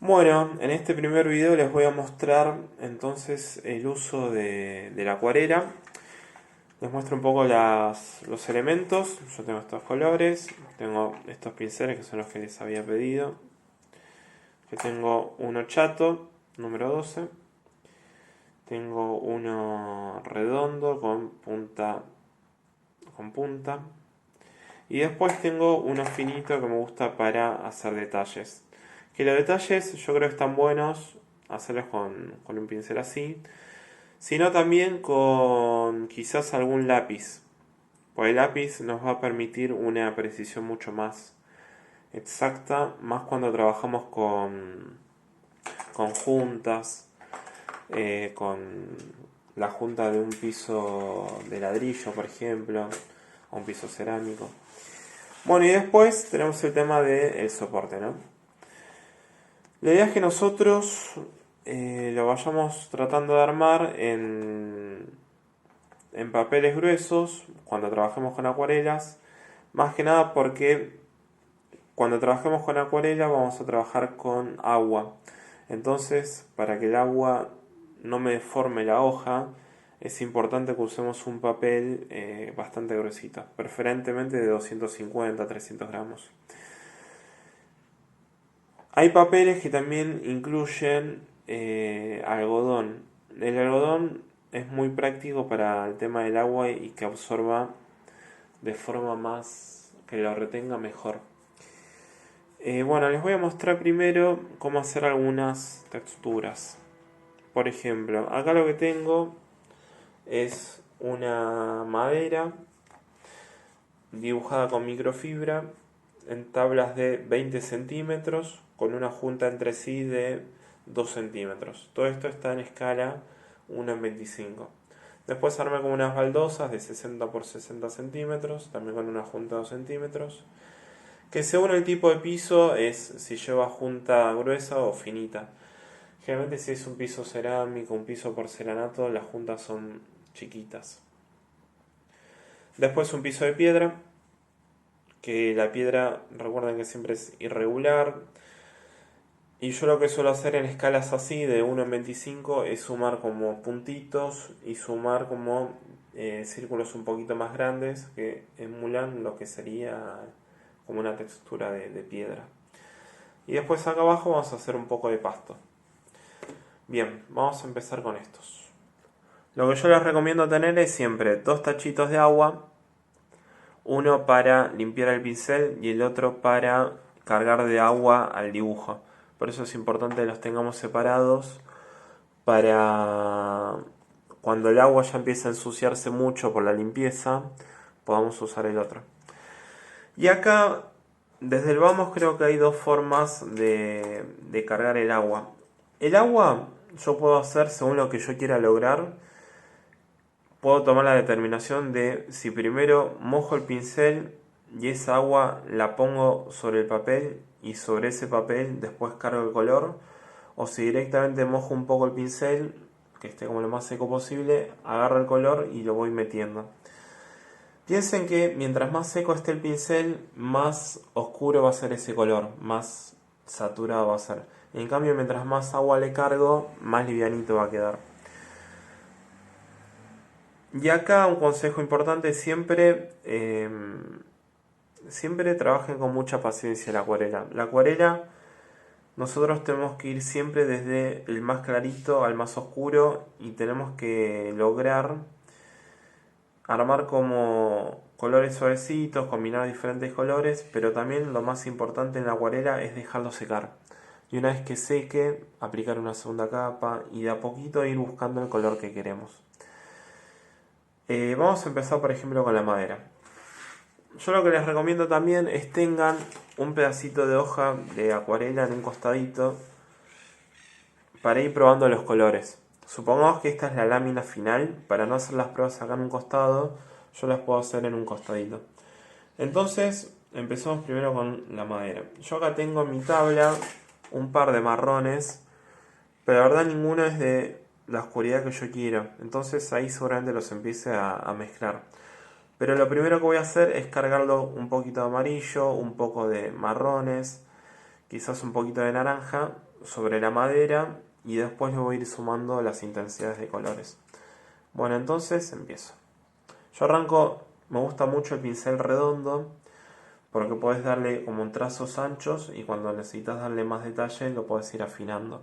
Bueno, en este primer video les voy a mostrar entonces el uso de la acuarela. Les muestro un poco los elementos. Yo tengo estos colores, tengo estos pinceles que son los que les había pedido. Yo tengo uno chato, número 12. Tengo uno redondo con punta. Y después tengo uno finito que me gusta para hacer detalles. Que los detalles yo creo que están buenos hacerlos con un pincel así, sino también con quizás algún lápiz. Pues el lápiz nos va a permitir una precisión mucho más exacta, más cuando trabajamos con juntas, con la junta de un piso de ladrillo, por ejemplo, o un piso cerámico. Bueno, y después tenemos el tema del soporte, ¿no? La idea es que nosotros lo vayamos tratando de armar en papeles gruesos cuando trabajemos con acuarelas, más que nada porque cuando trabajemos con acuarela vamos a trabajar con agua. Entonces, para que el agua no me deforme la hoja, es importante que usemos un papel bastante gruesito, preferentemente de 250 a 300 gramos. Hay papeles que también incluyen algodón. El algodón es muy práctico para el tema del agua y que absorba de forma más, que lo retenga mejor. Bueno, les voy a mostrar primero cómo hacer algunas texturas. Por ejemplo, acá lo que tengo es una madera dibujada con microfibra en tablas de 20 centímetros con una junta entre sí de 2 centímetros. Todo esto está en escala 1 en 25. Después armé como unas baldosas de 60 por 60 centímetros, también con una junta de 2 centímetros, que según el tipo de piso es si lleva junta gruesa o finita. Generalmente si es un piso cerámico, un piso porcelanato, las juntas son chiquitas. Después un piso de piedra, que la piedra, recuerden que siempre es irregular. Y yo lo que suelo hacer en escalas así, de 1 en 25, es sumar como puntitos y sumar como círculos un poquito más grandes que emulan lo que sería como una textura de piedra. Y después acá abajo vamos a hacer un poco de pasto. Bien, vamos a empezar con estos. Lo que yo les recomiendo tener es siempre dos tachitos de agua, uno para limpiar el pincel y el otro para cargar de agua al dibujo. Por eso es importante que los tengamos separados para cuando el agua ya empieza a ensuciarse mucho por la limpieza, podamos usar el otro. Y acá, desde el vamos, creo que hay dos formas de cargar el agua. El agua yo puedo hacer según lo que yo quiera lograr. Puedo tomar la determinación de si primero mojo el pincel y esa agua la pongo sobre el papel y sobre ese papel después cargo el color, o si directamente mojo un poco el pincel, que esté como lo más seco posible, agarro el color y lo voy metiendo. Piensen que mientras más seco esté el pincel, más oscuro va a ser ese color, más saturado va a ser. En cambio, mientras más agua le cargo, más livianito va a quedar. Y acá un consejo importante, siempre trabajen con mucha paciencia la acuarela. La acuarela nosotros tenemos que ir siempre desde el más clarito al más oscuro y tenemos que lograr armar como colores suavecitos, combinar diferentes colores, pero también lo más importante en la acuarela es dejarlo secar. Y una vez que seque, aplicar una segunda capa y de a poquito ir buscando el color que queremos. Vamos a empezar por ejemplo con la madera. Yo lo que les recomiendo también es tengan un pedacito de hoja de acuarela en un costadito para ir probando los colores. Supongamos que esta es la lámina final, para no hacer las pruebas acá en un costado, yo las puedo hacer en un costadito. Entonces, empezamos primero con la madera. Yo acá tengo en mi tabla un par de marrones, pero la verdad ninguno es de la oscuridad que yo quiero. Entonces ahí seguramente los empiece a mezclar. Pero lo primero que voy a hacer es cargarlo un poquito de amarillo, un poco de marrones, quizás un poquito de naranja sobre la madera y después le voy a ir sumando las intensidades de colores. Bueno, entonces empiezo. Yo arranco, me gusta mucho el pincel redondo porque puedes darle como un trazos anchos y cuando necesitas darle más detalle lo puedes ir afinando.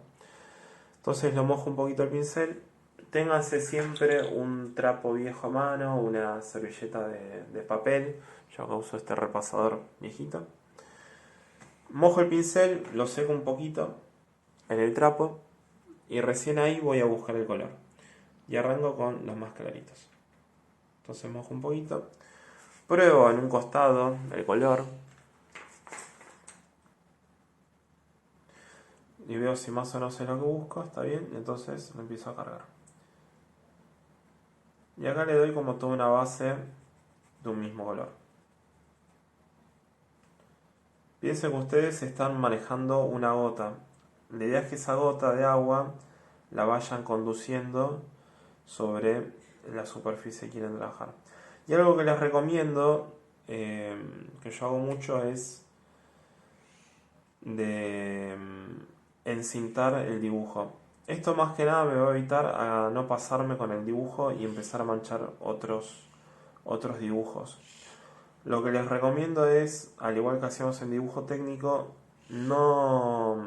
Entonces lo mojo un poquito el pincel. Ténganse siempre un trapo viejo a mano, una servilleta de papel. Yo acá uso este repasador viejito. Mojo el pincel, lo seco un poquito en el trapo y recién ahí voy a buscar el color. Y arranco con los más claritos. Entonces mojo un poquito. Pruebo en un costado el color. Y veo si más o menos es lo que busco, está bien, entonces lo empiezo a cargar. Y acá le doy como toda una base de un mismo color. Piensen que ustedes están manejando una gota. La idea es que esa gota de agua la vayan conduciendo sobre la superficie que quieren trabajar. Y algo que les recomiendo, que yo hago mucho, es de encintar el dibujo. Esto más que nada me va a evitar a no pasarme con el dibujo y empezar a manchar otros dibujos. Lo que les recomiendo es, al igual que hacemos en dibujo técnico, no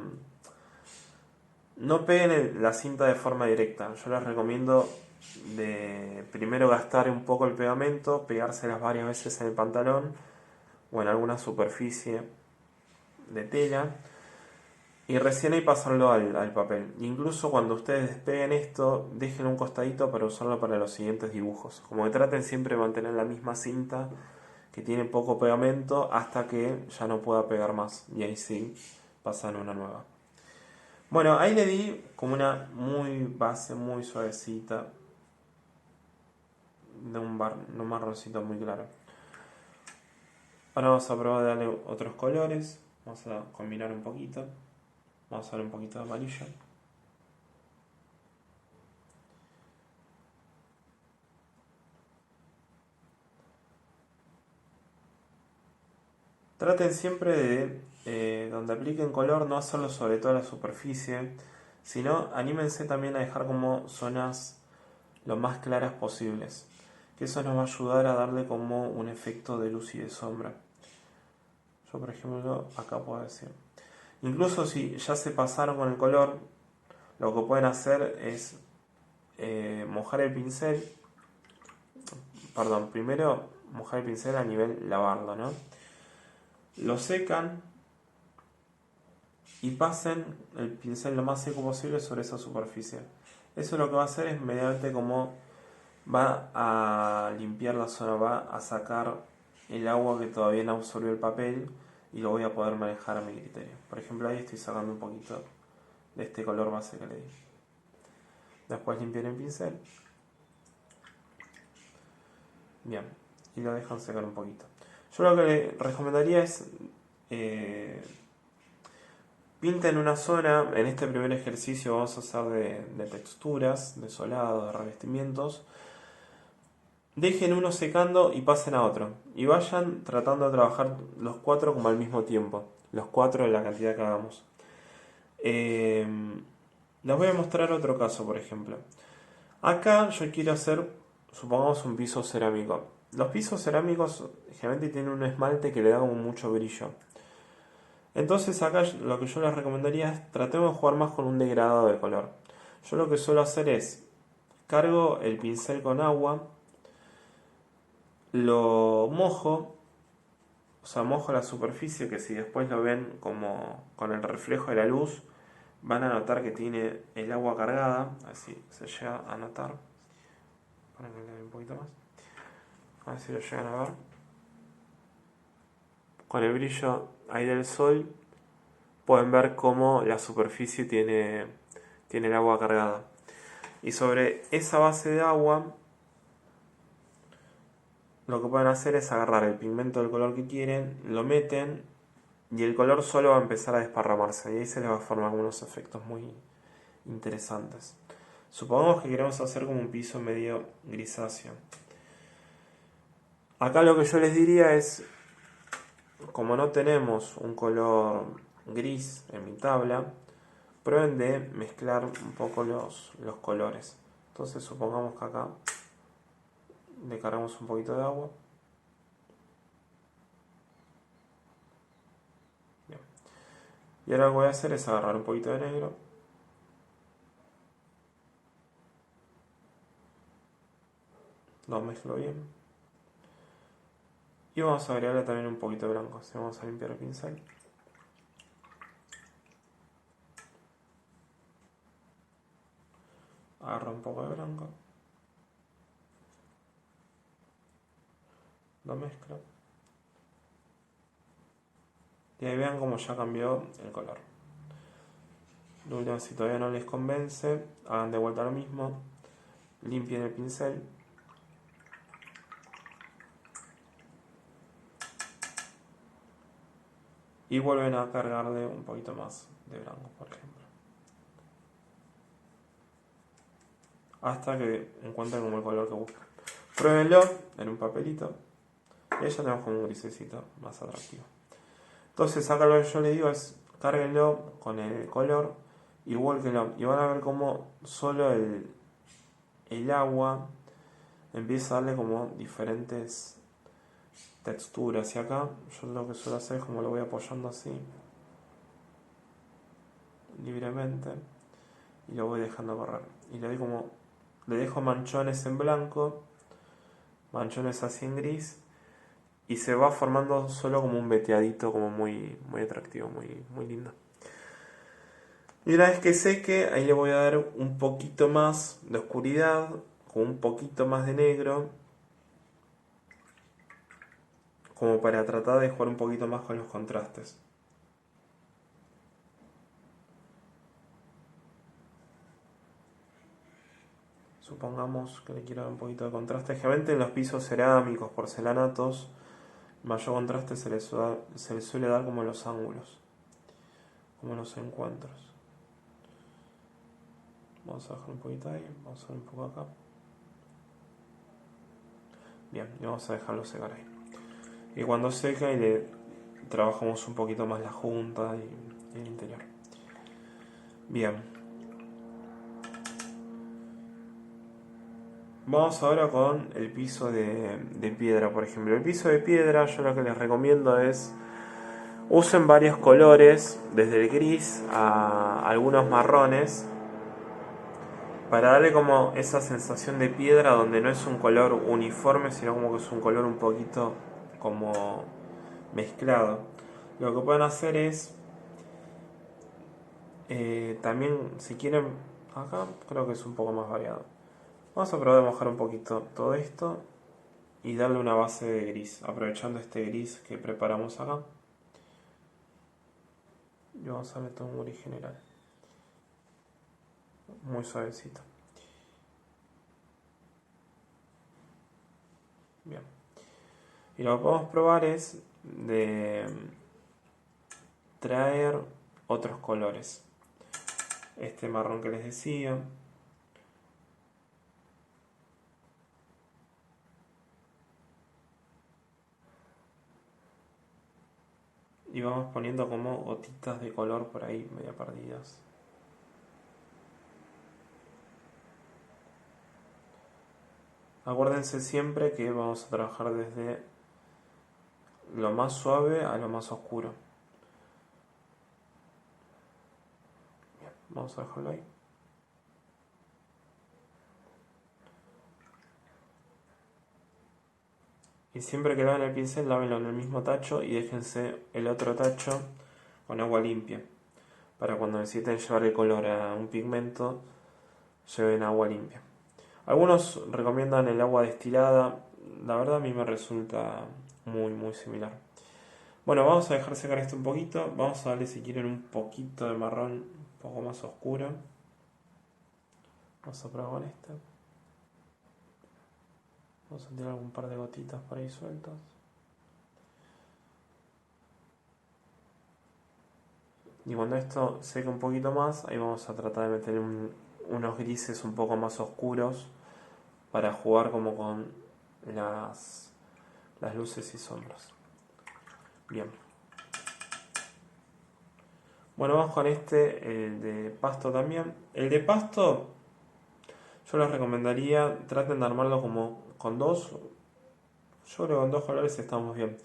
peguen la cinta de forma directa. Yo les recomiendo de primero gastar un poco el pegamento, pegárselas varias veces en el pantalón o en alguna superficie de tela y recién ahí pasarlo al papel. Incluso cuando ustedes despeguen esto, dejen un costadito para usarlo para los siguientes dibujos. Como que traten siempre de mantener la misma cinta que tiene poco pegamento hasta que ya no pueda pegar más. Y ahí sí, pasan una nueva. Bueno, ahí le di como una base muy suavecita de un marroncito muy claro. Ahora vamos a probar de darle otros colores. Vamos a combinar un poquito. Vamos a darle un poquito de amarillo. Traten siempre de, donde apliquen color, no hacerlo sobre toda la superficie, sino anímense también a dejar como zonas lo más claras posibles, que eso nos va a ayudar a darle como un efecto de luz y de sombra. Yo por ejemplo acá puedo decir, incluso si ya se pasaron con el color, lo que pueden hacer es mojar el pincel, perdón, primero mojar el pincel a nivel lavarlo, ¿no? Lo secan y pasen el pincel lo más seco posible sobre esa superficie. Eso lo que va a hacer es mediante como va a limpiar la zona, va a sacar el agua que todavía no absorbió el papel y lo voy a poder manejar a mi criterio. Por ejemplo, ahí estoy sacando un poquito de este color base que le di. Después limpiar el pincel. Bien, y lo dejan secar un poquito. Yo lo que le recomendaría es pinten una zona. En este primer ejercicio vamos a hacer de texturas, de solado, de revestimientos. Dejen uno secando y pasen a otro. Y vayan tratando de trabajar los 4 como al mismo tiempo. Los 4 de la cantidad que hagamos. Les voy a mostrar otro caso, por ejemplo. Acá yo quiero hacer, supongamos, un piso cerámico. Los pisos cerámicos generalmente tienen un esmalte que le da como mucho brillo. Entonces acá lo que yo les recomendaría es tratemos de jugar más con un degradado de color. Yo lo que suelo hacer es cargo el pincel con agua, lo mojo, o sea, mojo la superficie, que si después lo ven como con el reflejo de la luz, van a notar que tiene el agua cargada, así se llega a notar. Ponerle un poquito más, a ver si lo llegan a ver. Con el brillo ahí del sol pueden ver cómo la superficie tiene el agua cargada. Y sobre esa base de agua lo que pueden hacer es agarrar el pigmento del color que quieren, lo meten y el color solo va a empezar a desparramarse y ahí se les va a formar unos efectos muy interesantes. Supongamos que queremos hacer como un piso medio grisáceo. Acá lo que yo les diría es, como no tenemos un color gris en mi tabla, prueben de mezclar un poco los colores. Entonces supongamos que acá le cargamos un poquito de agua. Bien. Y ahora lo que voy a hacer es agarrar un poquito de negro. Lo mezclo bien. Y vamos a agregarle también un poquito de blanco. Así vamos a limpiar el pincel. Agarro un poco de blanco. Lo mezclo. Y ahí vean cómo ya cambió el color. Lo último, si todavía no les convence, hagan de vuelta lo mismo. Limpien el pincel. Y vuelven a cargarle un poquito más de blanco, por ejemplo. Hasta que encuentren como el color que buscan. Pruébenlo en un papelito. Y ahí ya tenemos como un grisecito más atractivo. Entonces acá lo que yo les digo es cárguenlo con el color y vuélquenlo. Y van a ver como solo el agua empieza a darle como diferentes texturas. Y acá yo lo que suelo hacer es como lo voy apoyando así libremente y lo voy dejando correr. Y le doy como, le dejo manchones en blanco, manchones así en gris. Y se va formando solo como un veteadito como muy, muy atractivo, muy, muy lindo. Y una vez que seque, ahí le voy a dar un poquito más de oscuridad, con un poquito más de negro, como para tratar de jugar un poquito más con los contrastes. Supongamos que le quiero dar un poquito de contraste. Generalmente en los pisos cerámicos, porcelanatos, mayor contraste se le suele dar como en los ángulos, como en los encuentros. Vamos a bajar un poquito ahí, vamos a ver un poco acá. Bien, y vamos a dejarlo secar ahí. Y cuando seca y le trabajamos un poquito más la junta y el interior. Bien. Vamos ahora con el piso de piedra, por ejemplo. El piso de piedra yo lo que les recomiendo es usen varios colores, desde el gris a algunos marrones, para darle como esa sensación de piedra donde no es un color uniforme, sino como que es un color un poquito como mezclado. Lo que pueden hacer es también, si quieren, acá creo que es un poco más variado. Vamos a probar de mojar un poquito todo esto y darle una base de gris, aprovechando este gris que preparamos acá. Y vamos a meter un gris general, muy suavecito. Bien. Y lo que podemos probar es de traer otros colores. Este marrón que les decía. Y vamos poniendo como gotitas de color por ahí, medio perdidas. Acuérdense siempre que vamos a trabajar desde lo más suave a lo más oscuro. Bien, vamos a dejarlo ahí. Y siempre que laven el pincel, lávenlo en el mismo tacho y déjense el otro tacho con agua limpia. Para cuando necesiten llevar el color a un pigmento, lleven agua limpia. Algunos recomiendan el agua destilada. La verdad a mí me resulta muy, muy similar. Bueno, vamos a dejar secar esto un poquito. Vamos a darle si quieren un poquito de marrón un poco más oscuro. Vamos a probar con este. Vamos a tirar algún par de gotitas por ahí sueltas. Y cuando esto seque un poquito más, ahí vamos a tratar de meter unos grises un poco más oscuros para jugar como con las luces y sombras. Bien. Bueno, vamos con este, el de pasto también. El de pasto, yo les recomendaría, traten de armarlo como con dos. Yo creo que con dos colores estamos bien.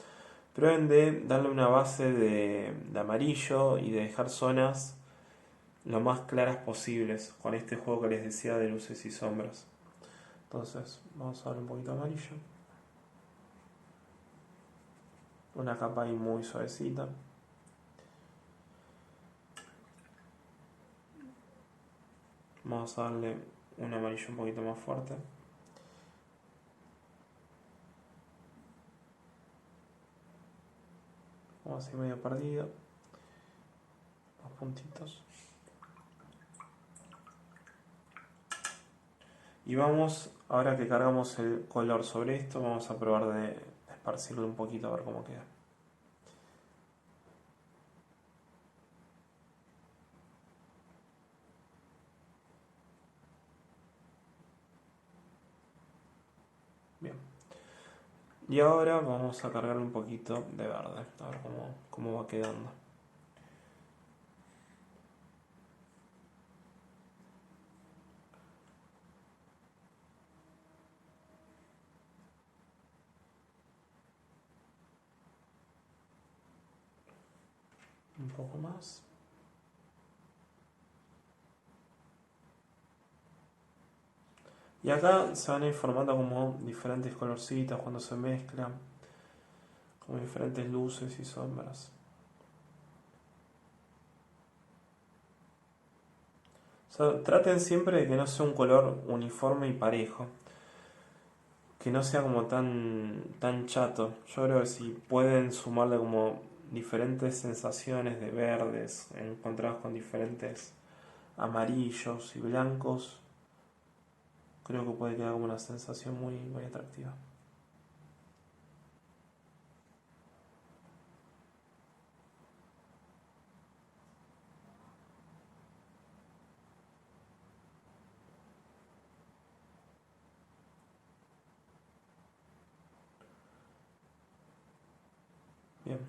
Prueben de darle una base de amarillo y de dejar zonas lo más claras posibles con este juego que les decía de luces y sombras. Entonces, vamos a darle un poquito de amarillo. Una capa ahí muy suavecita. Vamos a darle un amarillo un poquito más fuerte. Como así medio perdido. Dos puntitos. Y vamos, ahora que cargamos el color sobre esto, vamos a probar de esparcirlo un poquito a ver cómo queda. Bien. Y ahora vamos a cargar un poquito de verde, a ver cómo va quedando. Un poco más. Y acá se van a ir formando como diferentes colorcitos cuando se mezclan, como diferentes luces y sombras. O sea, traten siempre de que no sea un color uniforme y parejo, que no sea como tan chato. Yo creo que si pueden sumarle como diferentes sensaciones de verdes encontrados con diferentes amarillos y blancos, creo que puede quedar como una sensación muy atractiva. Bien.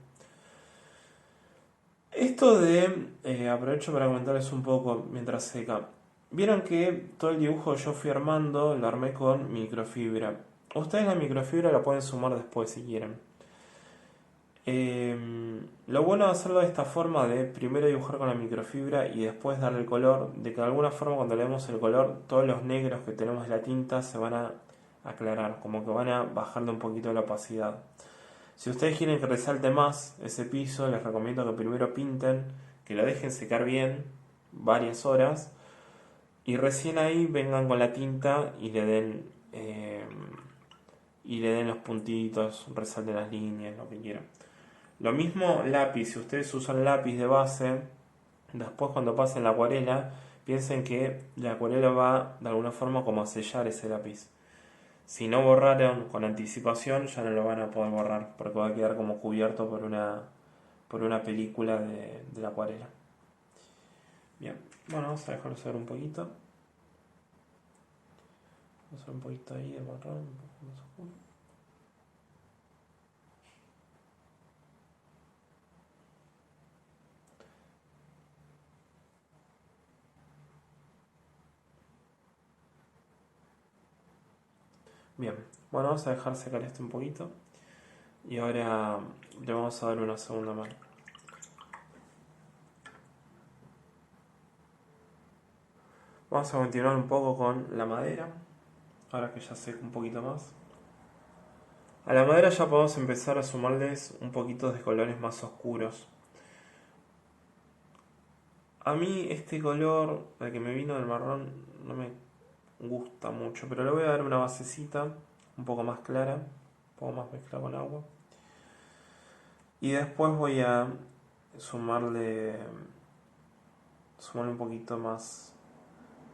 Esto de, aprovecho para comentarles un poco mientras seca. Vieron que todo el dibujo que yo fui armando lo armé con microfibra. Ustedes la microfibra la pueden sumar después si quieren. Lo bueno de hacerlo de esta forma, de primero dibujar con la microfibra y después darle el color, de que de alguna forma cuando le demos el color, todos los negros que tenemos de la tinta se van a aclarar, como que van a bajarle un poquito la opacidad. Si ustedes quieren que resalte más ese piso, les recomiendo que primero pinten, que lo dejen secar bien, varias horas, y recién ahí vengan con la tinta y le den los puntitos, resalten las líneas, lo que quieran. Lo mismo lápiz, si ustedes usan lápiz de base, después cuando pasen la acuarela, piensen que la acuarela va de alguna forma como a sellar ese lápiz. Si no borraron con anticipación, ya no lo van a poder borrar, porque va a quedar como cubierto por una película de la acuarela. Bien, bueno, vamos a dejarlo hacer un poquito. Vamos a hacer un poquito ahí de marrón, un poco más oscuro. Bien, bueno, vamos a dejar secar esto un poquito. Y ahora le vamos a dar una segunda mano. Vamos a continuar un poco con la madera, ahora que ya seca un poquito más. A la madera ya podemos empezar a sumarles un poquito de colores más oscuros. A mí este color, el que me vino del marrón, no me gusta mucho, pero le voy a dar una basecita un poco más clara, un poco más mezclada con agua. Y después voy a sumarle, sumarle un poquito más,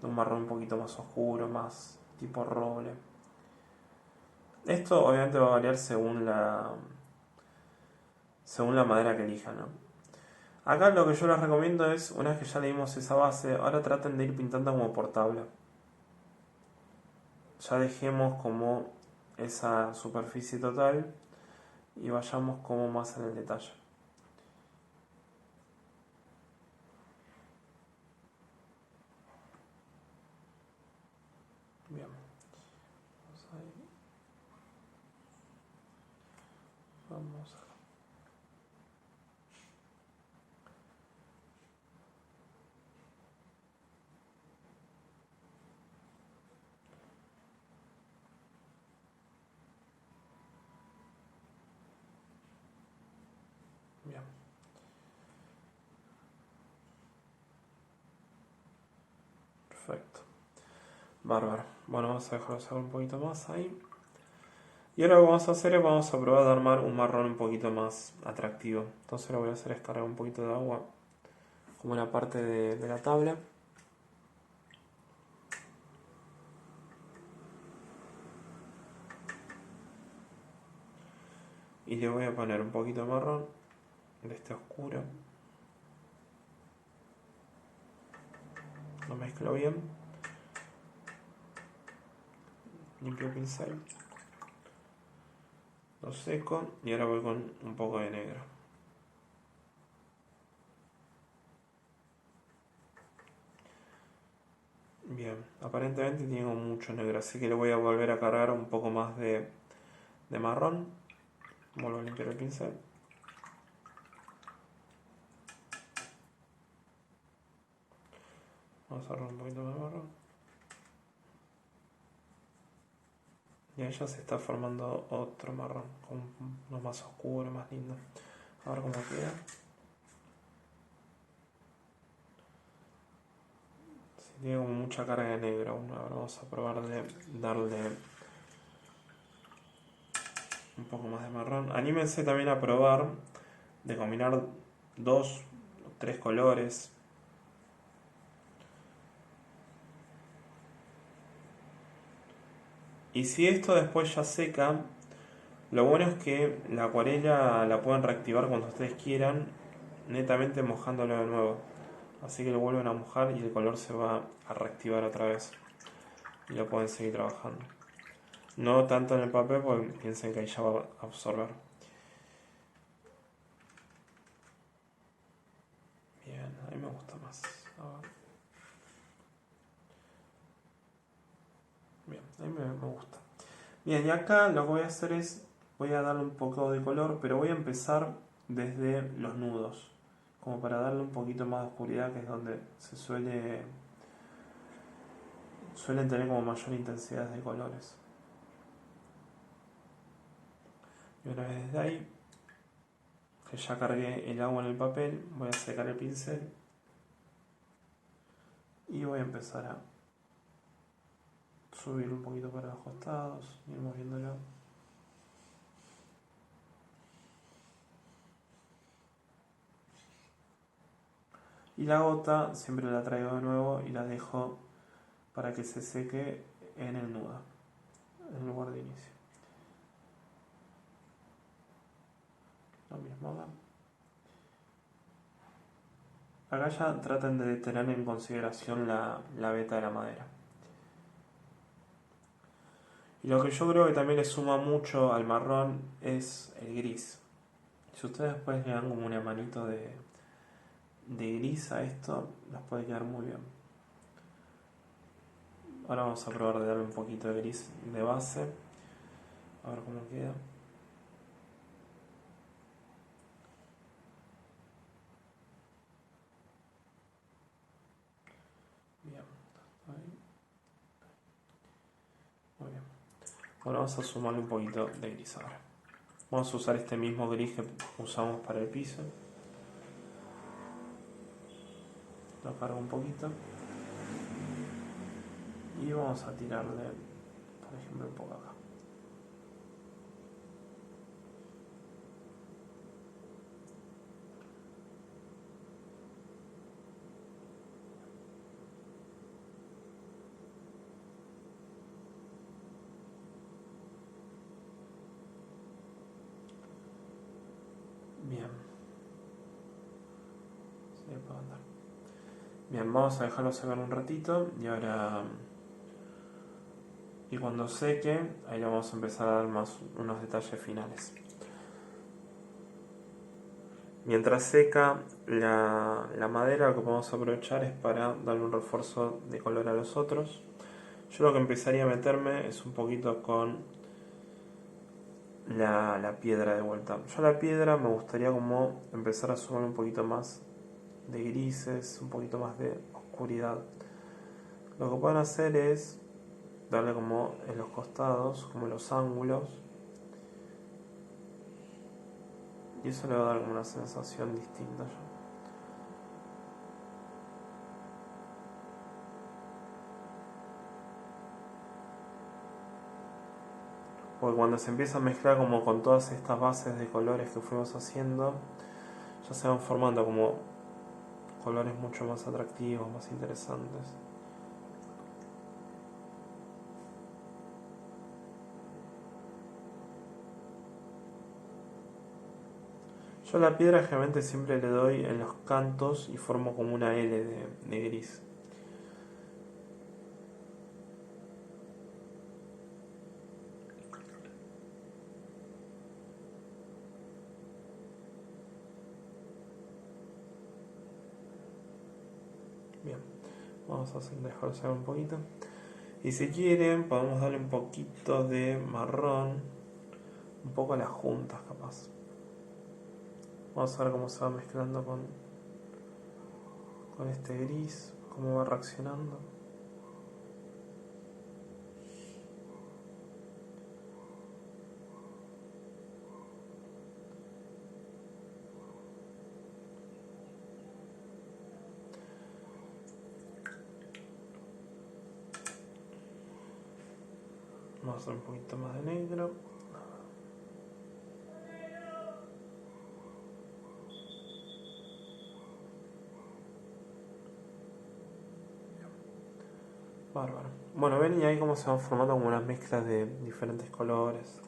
de un marrón un poquito más oscuro, más tipo roble. Esto obviamente va a variar según la madera que elijan, ¿no? Acá lo que yo les recomiendo es, una vez que ya le dimos esa base, ahora traten de ir pintando como por tabla. Ya dejemos como esa superficie total y vayamos como más en el detalle. Perfecto. Bárbaro. Bueno, vamos a dejarlo sacar un poquito más ahí. Y ahora lo que vamos a hacer es vamos a probar de armar un marrón un poquito más atractivo. Entonces lo que voy a hacer es cargar un poquito de agua como en la parte de la tabla. Y le voy a poner un poquito de marrón de este oscuro. Lo mezclo bien. Limpio el pincel. Lo seco y ahora voy con un poco de negro. Bien, aparentemente tengo mucho negro, así que le voy a volver a cargar un poco más de marrón. Vuelvo a limpiar el pincel. Vamos a agarrar un poquito más de marrón. Y ahí ya se está formando otro marrón, con uno más oscuro, más lindo. A ver cómo queda. Si tiene como mucha carga de negro aún. Ahora vamos a probar de darle un poco más de marrón. Anímense también a probar de combinar 2 o 3 colores. Y si esto después ya seca, lo bueno es que la acuarela la pueden reactivar cuando ustedes quieran, netamente mojándolo de nuevo. Así que lo vuelven a mojar y el color se va a reactivar otra vez. Y lo pueden seguir trabajando. No tanto en el papel porque piensen que ahí ya va a absorber. Bien, a mí me gusta más. A ver. Bien, a mí me gusta. Bien, y acá lo que voy a hacer es, voy a darle un poco de color, pero voy a empezar desde los nudos, como para darle un poquito más de oscuridad, que es donde se suelen tener como mayor intensidad de colores. Y una vez desde ahí, que ya cargué el agua en el papel, voy a secar el pincel y voy a empezar a subir un poquito para los costados, ir moviéndolo. Y la gota siempre la traigo de nuevo y la dejo para que se seque en el nudo, en lugar de inicio. Lo mismo acá. Acá ya traten de tener en consideración la veta de la madera. Y lo que yo creo que también le suma mucho al marrón es el gris. Si ustedes después le dan como una manito de gris a esto, les puede quedar muy bien. Ahora vamos a probar de darle un poquito de gris de base. A ver cómo queda. Bien, ahí. Muy bien. Ahora vamos a sumarle un poquito de gris ahora. Vamos a usar este mismo gris que usamos para el piso. Lo cargo un poquito. Y vamos a tirarle, por ejemplo, un poco acá. Bien. Sí, puedo andar. Bien, vamos a dejarlo secar un ratito y ahora... Y cuando seque, ahí le vamos a empezar a dar más unos detalles finales. Mientras seca la madera, lo que podemos aprovechar es para darle un refuerzo de color a los otros. Yo lo que empezaría a meterme es un poquito con la piedra de vuelta. Yo la piedra me gustaría como empezar a sumar un poquito más de grises, un poquito más de oscuridad. Lo que pueden hacer es darle como en los costados, como en los ángulos, y eso le va a dar como una sensación distinta ya. Porque cuando se empieza a mezclar como con todas estas bases de colores que fuimos haciendo, ya se van formando como colores mucho más atractivos, más interesantes. Yo a la piedra generalmente siempre le doy en los cantos y formo como una L de gris. Bien, vamos a dejarlo sacar un poquito. Y si quieren, podemos darle un poquito de marrón, un poco a las juntas capaz. Vamos a ver cómo se va mezclando con este gris, cómo va reaccionando. Vamos a hacer un poquito más de negro. Bárbaro. Bueno, ven y ahí cómo se van formando como unas mezclas de diferentes colores.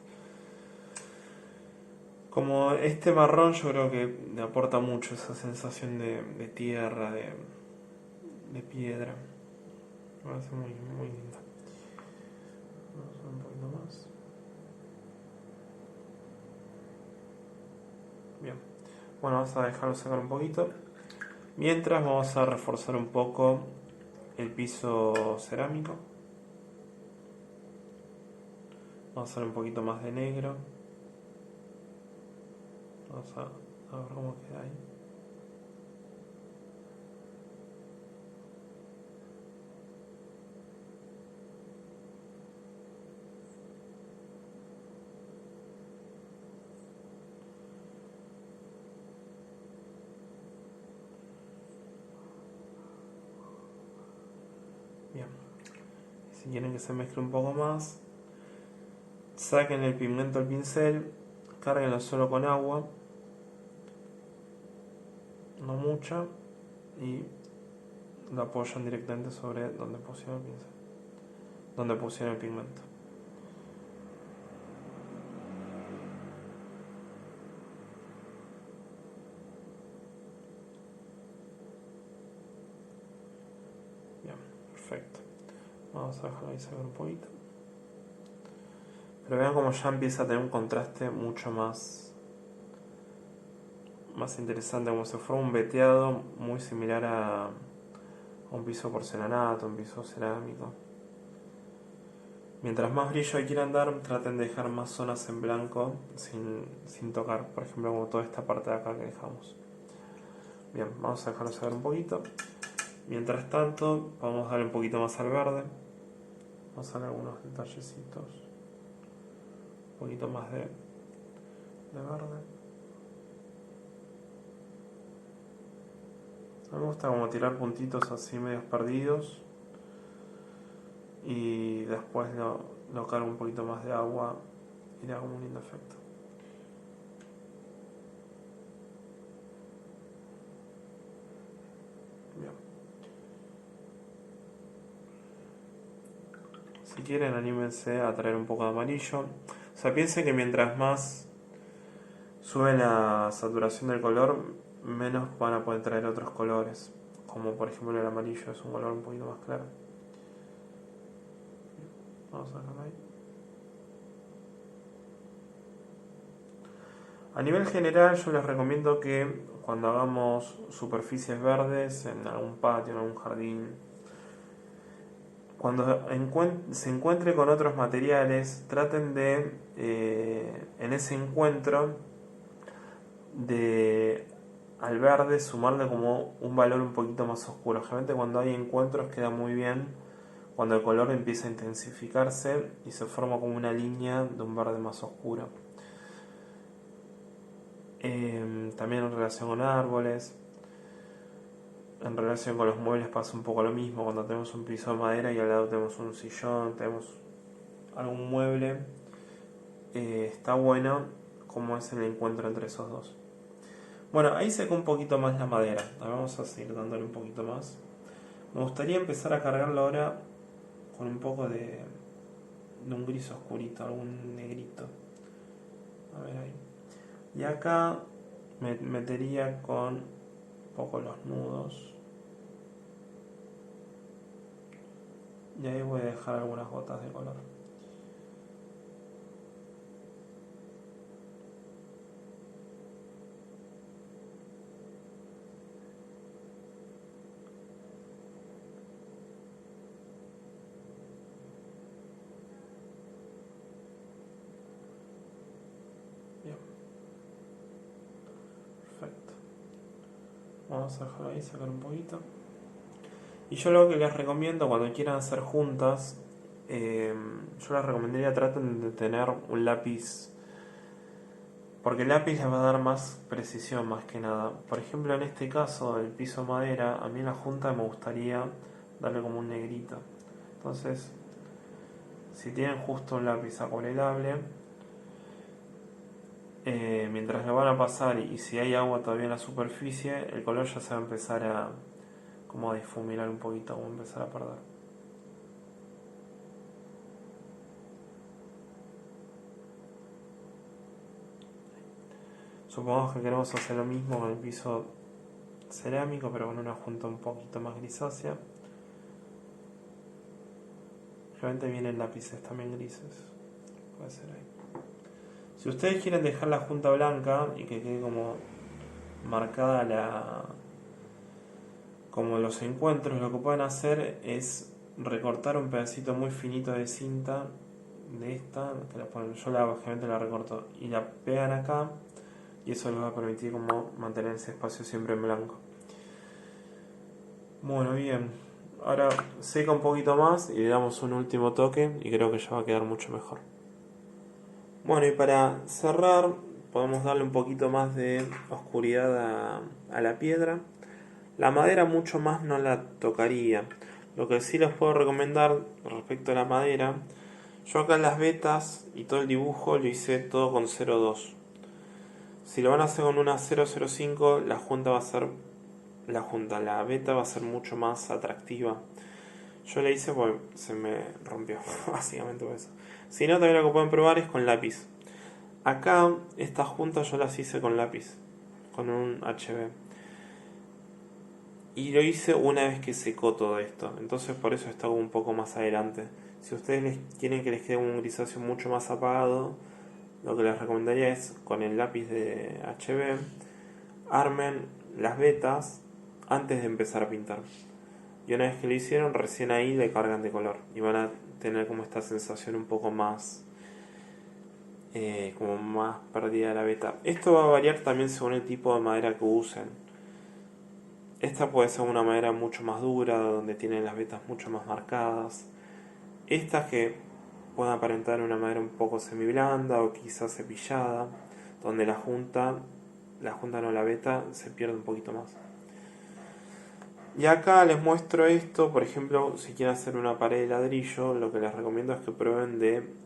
Como este marrón yo creo que le aporta mucho esa sensación de tierra, de piedra. Va a ser muy, muy lindo. Vamos a hacer un poquito más. Bien. Bueno, vamos a dejarlo secar un poquito. Mientras vamos a reforzar un poco el piso cerámico. Vamos a hacer un poquito más de negro. Vamos a ver cómo queda ahí. Bien. Si quieren que se mezcle un poco más, saquen el pigmento del pincel, cárguenlo solo con agua, no mucha, y lo apoyan directamente sobre donde pusieron el pincel, donde pusieron el pigmento. Bien, perfecto. Vamos a dejarlo ahí secar un poquito. Pero vean como ya empieza a tener un contraste mucho más interesante, como si fuera un veteado muy similar a un piso porcelanato, un piso cerámico. Mientras más brillo quieran dar, traten de dejar más zonas en blanco sin tocar, por ejemplo como toda esta parte de acá que dejamos. Bien, vamos a dejarlo secar un poquito. Mientras tanto, vamos a darle un poquito más al verde. Vamos a darle algunos detallecitos. Un poquito más de verde. A mí me gusta como tirar puntitos así medios perdidos. Y después lo cargo un poquito más de agua y le hago un lindo efecto. Bien. Si quieren, anímense a traer un poco de amarillo. O sea, piensen que mientras más sube la saturación del color, menos van a poder traer otros colores. Como por ejemplo el amarillo es un color un poquito más claro. Vamos a dejarlo ahí. A nivel general, yo les recomiendo que cuando hagamos superficies verdes en algún patio, en algún jardín, cuando se encuentre con otros materiales, traten de, en ese encuentro, de al verde sumarle como un valor un poquito más oscuro. Generalmente cuando hay encuentros queda muy bien cuando el color empieza a intensificarse y se forma como una línea de un verde más oscuro. También en relación con árboles, en relación con los muebles pasa un poco lo mismo. Cuando tenemos un piso de madera y al lado tenemos un sillón, tenemos algún mueble, está bueno como es el encuentro entre esos dos. Bueno, ahí secó un poquito más la madera. Ahora vamos a seguir dándole un poquito más. Me gustaría empezar a cargarlo ahora con un poco de un gris oscurito, algún negrito. A ver ahí. Y acá me metería con un poco los nudos. Y ahí voy a dejar algunas gotas de color. Bien. Perfecto. Vamos a dejarlo ahí, sacar un poquito. Y yo lo que les recomiendo cuando quieran hacer juntas, yo les recomendaría traten de tener un lápiz, porque el lápiz les va a dar más precisión más que nada. Por ejemplo, en este caso del piso madera, a mí en la junta me gustaría darle como un negrito. Entonces, si tienen justo un lápiz acuarelable, mientras lo van a pasar y si hay agua todavía en la superficie, el color ya se va a empezar a como a difuminar un poquito, o a empezar a perder. Supongamos que queremos hacer lo mismo con el piso cerámico, pero con una junta un poquito más grisácea. Realmente vienen lápices también grises. Puede ser ahí. Si ustedes quieren dejar la junta blanca y que quede como marcada como los encuentros, lo que pueden hacer es recortar un pedacito muy finito de cinta de esta, que yo obviamente la recorto y la pegan acá, y eso les va a permitir como mantener ese espacio siempre en blanco. Bueno, bien. Ahora seca un poquito más y le damos un último toque y creo que ya va a quedar mucho mejor. Bueno, y para cerrar podemos darle un poquito más de oscuridad a la piedra. La madera mucho más no la tocaría. Lo que sí les puedo recomendar respecto a la madera, yo acá en las vetas y todo el dibujo lo hice todo con 0,2. Si lo van a hacer con una 0,05, la beta va a ser mucho más atractiva. Yo la hice porque se me rompió, básicamente por eso. Si no, también lo que pueden probar es con lápiz. Acá, estas juntas yo las hice con lápiz, con un HB. Y lo hice una vez que secó todo esto, entonces por eso está un poco más adelante. Si ustedes quieren que les quede un grisáceo mucho más apagado, lo que les recomendaría es con el lápiz de HB, armen las vetas antes de empezar a pintar. Y una vez que lo hicieron, recién ahí le cargan de color. Y van a tener como esta sensación un poco más como más perdida de la beta. Esto va a variar también según el tipo de madera que usen. Esta puede ser una madera mucho más dura, donde tienen las vetas mucho más marcadas. Estas que pueden aparentar una madera un poco semiblanda o quizás cepillada, donde la beta se pierde un poquito más. Y acá les muestro esto, por ejemplo, si quieren hacer una pared de ladrillo, lo que les recomiendo es que prueben de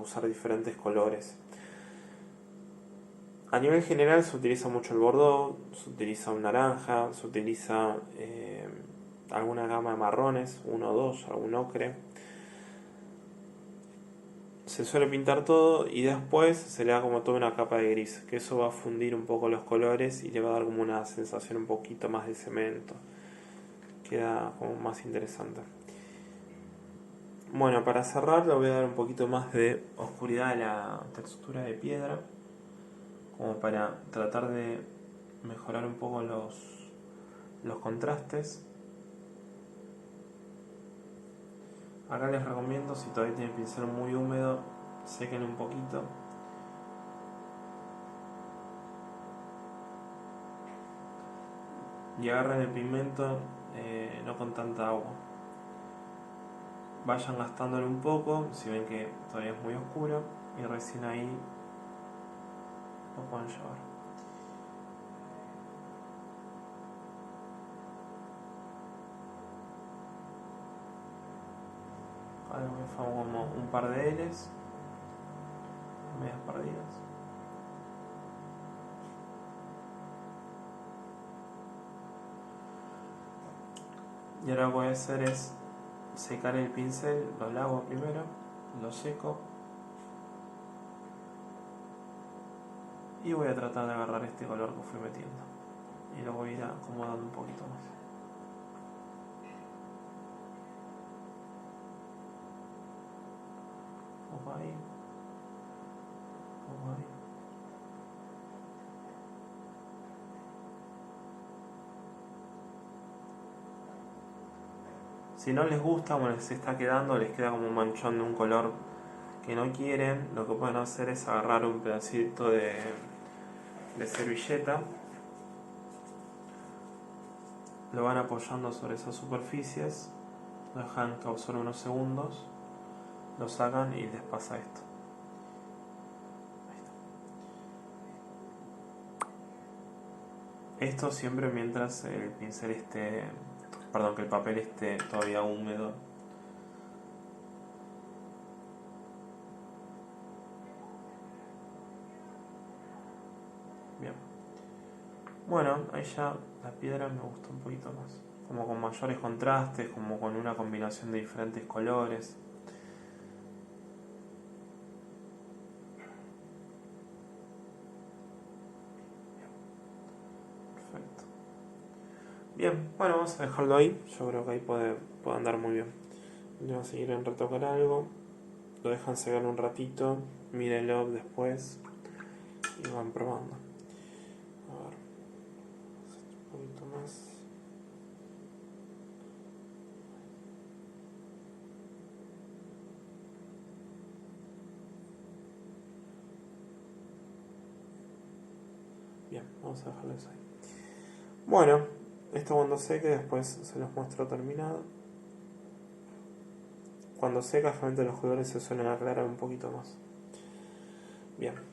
usar diferentes colores. A nivel general se utiliza mucho el bordó, se utiliza un naranja, se utiliza alguna gama de marrones, uno o dos, algún ocre. Se suele pintar todo y después se le da como toda una capa de gris, que eso va a fundir un poco los colores y le va a dar como una sensación un poquito más de cemento. Queda como más interesante. Bueno, para cerrar le voy a dar un poquito más de oscuridad a la textura de piedra, como para tratar de mejorar un poco los contrastes. Acá les recomiendo, si todavía tienen el pincel muy húmedo, sequen un poquito. Y agarren el pigmento no con tanta agua. Vayan gastándolo un poco, si ven que todavía es muy oscuro, y recién ahí lo pueden llevar. Ahora me pongo como un par de L's. medias perdidas. Y ahora lo que voy a hacer es secar el pincel, lo lavo primero, lo seco y voy a tratar de agarrar este color que fui metiendo y lo voy a ir acomodando un poquito más. Opa ahí, opa ahí. Si no les gusta o les está quedando, les queda como un manchón de un color que no quieren, lo que pueden hacer es agarrar un pedacito de servilleta, lo van apoyando sobre esas superficies, lo dejan que absorba unos segundos, lo sacan y les pasa esto. Esto siempre mientras el pincel esté, perdón, que el papel esté todavía húmedo. Bien. Bueno, ahí ya la piedra me gusta un poquito más. Como con mayores contrastes, como con una combinación de diferentes colores. Perfecto. Bien, bueno, vamos a dejarlo ahí. Yo creo que ahí puede andar muy bien. Le van a seguir en retocar algo. Lo dejan secar un ratito. Mírenlo después. Y van probando. A ver. Un poquito más. Bien, vamos a dejarlo eso ahí. Bueno, esto cuando seque después se los muestro terminado. Cuando seca, generalmente los colores se suelen aclarar un poquito más. Bien.